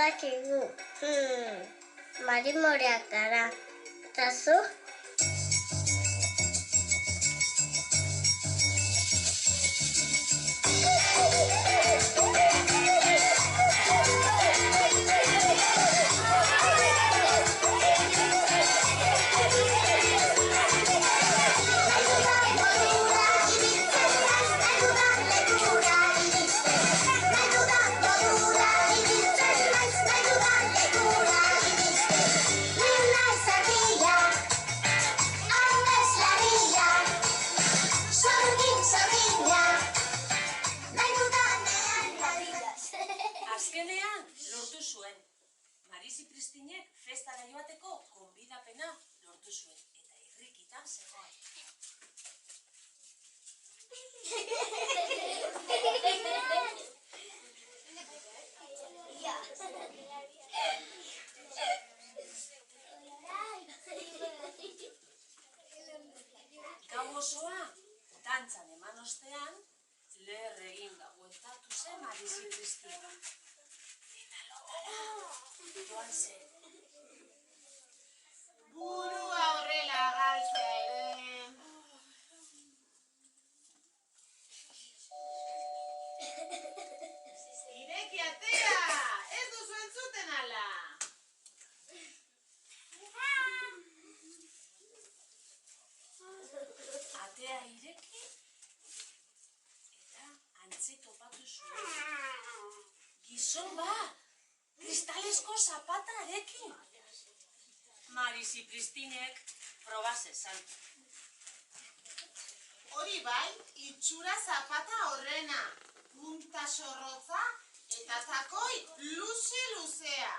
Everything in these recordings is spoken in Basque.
badakigu. Marimoreak gara. Eta zu? Azkenean lortu zuen. Marisi Pristinek festara joateko gonbidapena lortu zuen. Eta irrikitan zegoen. Gau osoa, dantzan eman ostean, leher eginda bueltatu zen Marisi Pristina. Eta lotara joan zen. Burua horrela galtzea ere. Ireki atea! Ez duzu entzuten ala! Atea ireki eta antzi topatu zuen. Gizon bat, kristalesko zapatarekin. Marisi Pristinek probaz esan. Hori bai, itxura zapata horrena. Punta zorrotza eta takoi luze-luzea.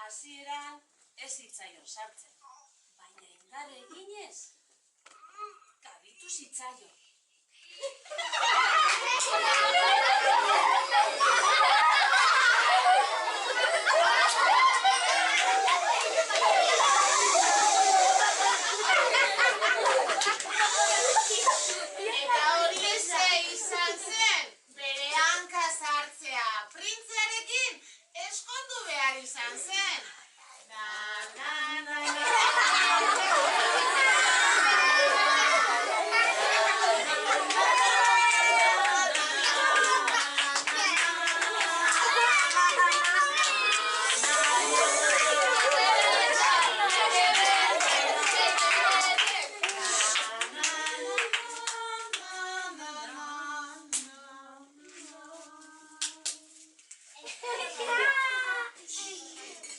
Hasieran ez zitzaion sartzen, baina indar eginez, kabitu zitzaion. Eta hori eze izan zen, bere hanka sartzea. Printzearekin eskondu behar izan zen.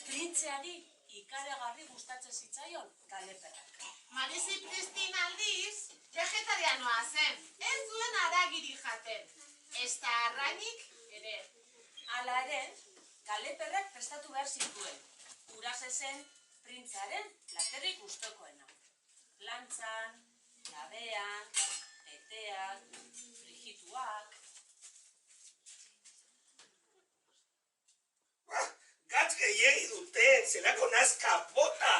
Printzeari ikaragarri gustatzen zitzaion galeperrak. Marisi Pristin aldiz, vegetarianoa zen. Ez zuen haragiri jaten. Ezta arrainik ere. Hala ere, galeperrak prestatu behar zituen. Uraz zen printzearen platerrik gustokoena. Lantzan, labean, peteak, frijituak. Gatz gehiegi dute, zelako nazka bota!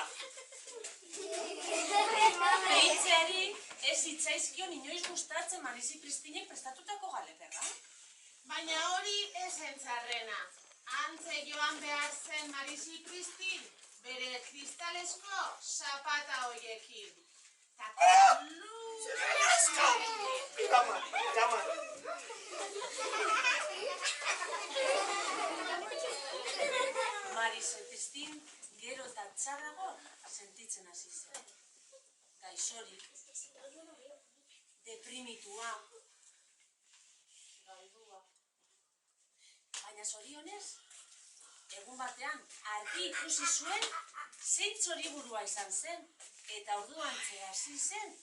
Printzeari ez zitzaizkion inoiz gustatzen Marisi Pristinek prestatutako galeperra. Baina hori esen txarrena. Antze joan behar zen Marisi Pristin, bere kristalesko zapata hoiekin. Zer nazka! Eraman! Marisi Pristin gero eta txarrago sentitzen hasi zen. Gaixorik, deprimitua, galdua. Baina zorionez, egun batean argi ikusi zuen zein zoriburua izan zen, eta orduan hasi zen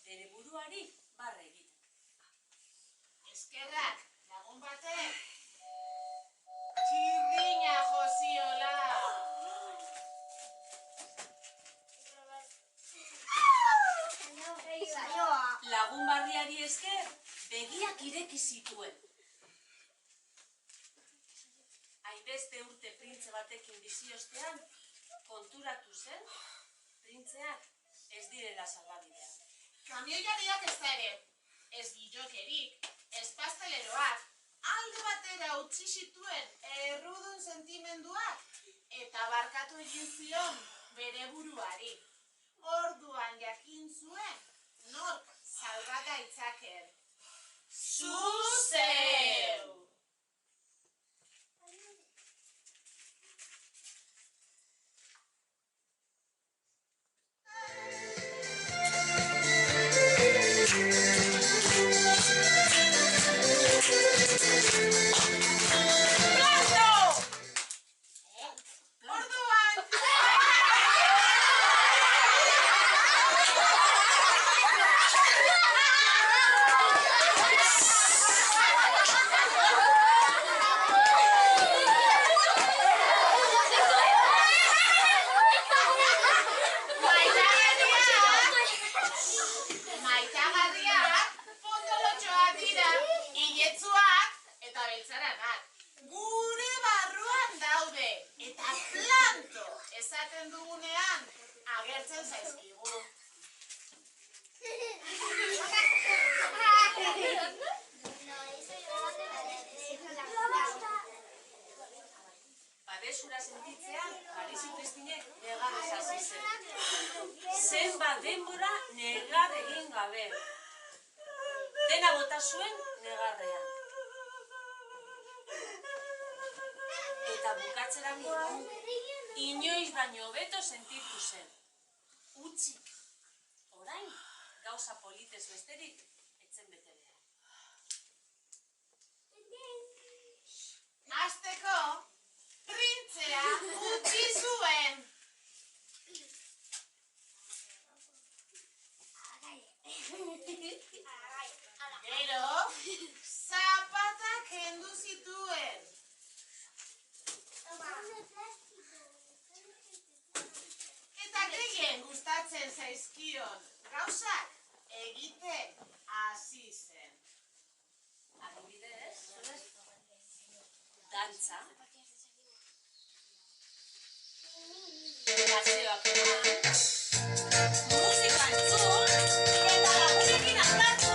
bere buruari barre egiten. Eskerrak, lagun batek. Txirrina joziola. Lagun barriari esker, begiak ireki zituen. Hainbeste urte printze batekin bizi ostean, konturatu zen, printzeak ez direla salbabideak. Kamioilariak ez da ere. Ez gilokerik, ez pasteleroak, alde batera utzi zituen errudun sentimenduak eta barkatu egin zion bere buruari. Orduan jakin zuen nork salba gaitzaken. Zu zeu! Gure barruan daude eta planto esaten dugunean agertzen zaizkigu. Babesura sentitzean, Parisi Kristinek negar hasi zen. Zenbat denbora negar egin gabe. Dena bota zuen negarrean. Eta bukatzera inoiz baino hobeto sentitu zen. Utzi, orain gauza politez besterik etzen bete behar. Hasteko, printzea utzi zuen. Gero, zapatak kendu zituen. Eta gehien gustatzen zaizkion gauzak egiten hasi zen. Adibidez, dantza, paseoak eman, musika entzun, eta lagunekin aldatu.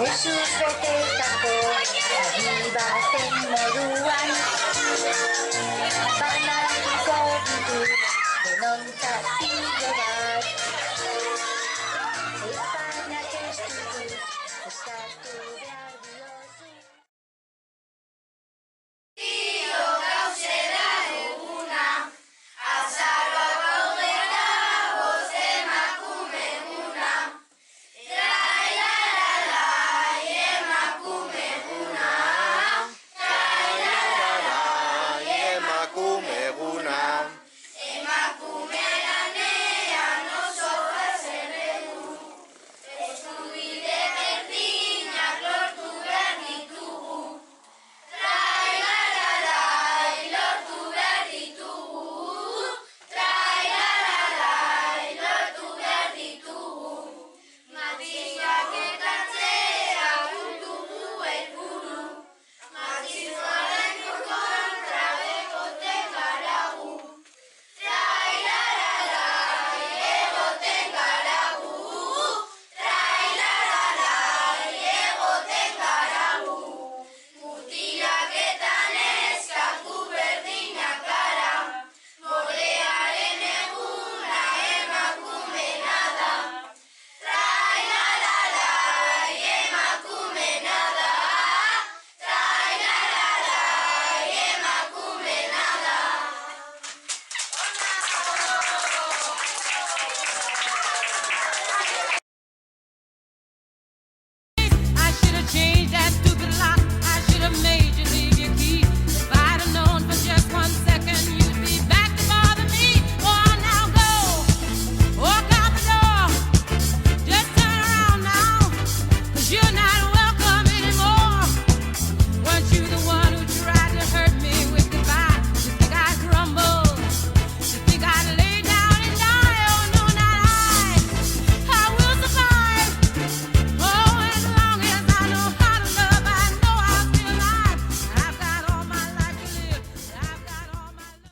Mesuz betetako agi